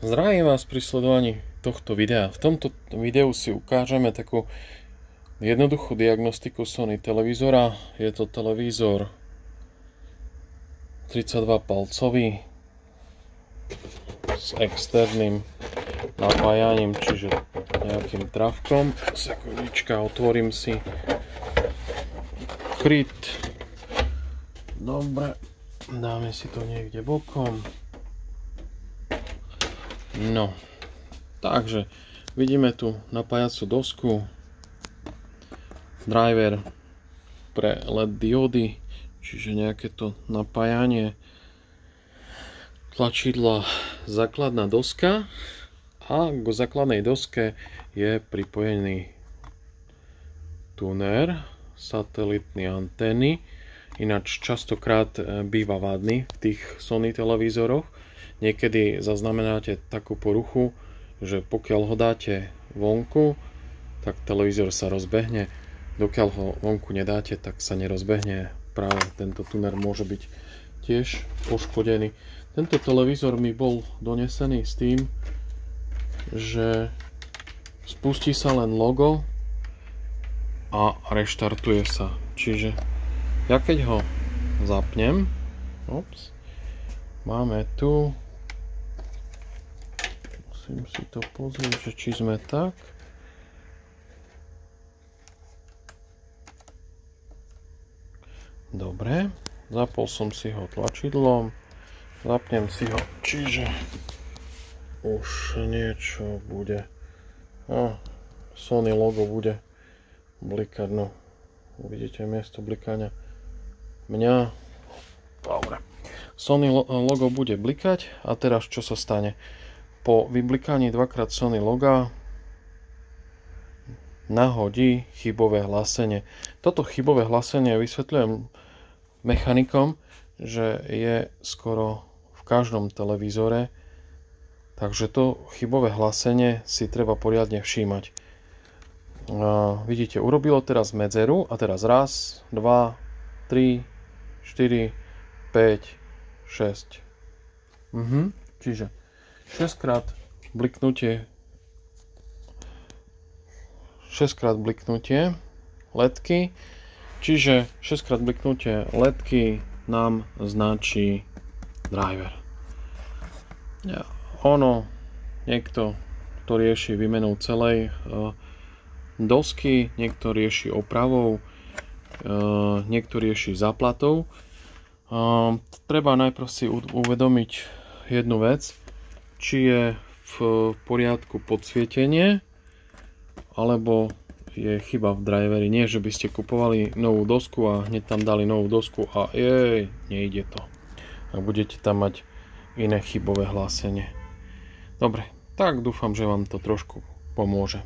Zdravím vás pri sledovaní tohto videa. V tomto videu si ukážeme takú jednoduchú diagnostiku Sony televízora. Je to televízor 32 palcový s externým napájaním, čiže nejakým trafkom. Sekundička, otvorím si kryt. Dobre, dáme si to niekde bokom. No, takže vidíme tu napájacú dosku, driver pre LED diódy, čiže nejaké to napájanie, tlačidla, základná doska a k základnej doske je pripojený tuner, satelitný antény, ináč častokrát býva vadný v tých Sony televízoroch. Niekedy zaznamenáte takú poruchu, že pokiaľ ho dáte vonku, tak televízor sa rozbehne. Dokiaľ ho vonku nedáte, tak sa nerozbehne. Práve tento tuner môže byť tiež poškodený. Tento televízor mi bol donesený s tým, že spustí sa len logo a reštartuje sa. Čiže ja keď ho zapnem, máme tu, musím si to pozrieť, že či sme tak. Dobre, zapol som si ho tlačidlom, zapnem si ho, čiže už niečo bude. Sony logo bude blikať, no uvidíte miesto blikania mňa. Dobre, Sony logo bude blikať a teraz čo sa stane? Po vyblikaní dvakrát Sony loga nahodí chybové hlásenie. Toto chybové hlásenie vysvetľujem mechanikom, že je skoro v každom televízore, takže to chybové hlásenie si treba poriadne všímať. Vidíte, urobilo teraz medzeru a teraz raz, 2, 3, 4, 5, 6. Čiže 6 krát bliknutie ledky, čiže 6 krát bliknutie ledky nám značí driver. Niekto to rieši výmenou celej dosky, niekto rieši opravou, niekto rieši záplatou. Treba najprv si uvedomiť jednu vec, či je v poriadku podsvietenie, alebo je chyba v driveri. Nie, že by ste kupovali novú dosku a hneď tam dali novú dosku a nejde to. A budete tam mať iné chybové hlásenie. Dobre, tak dúfam, že vám to trošku pomôže.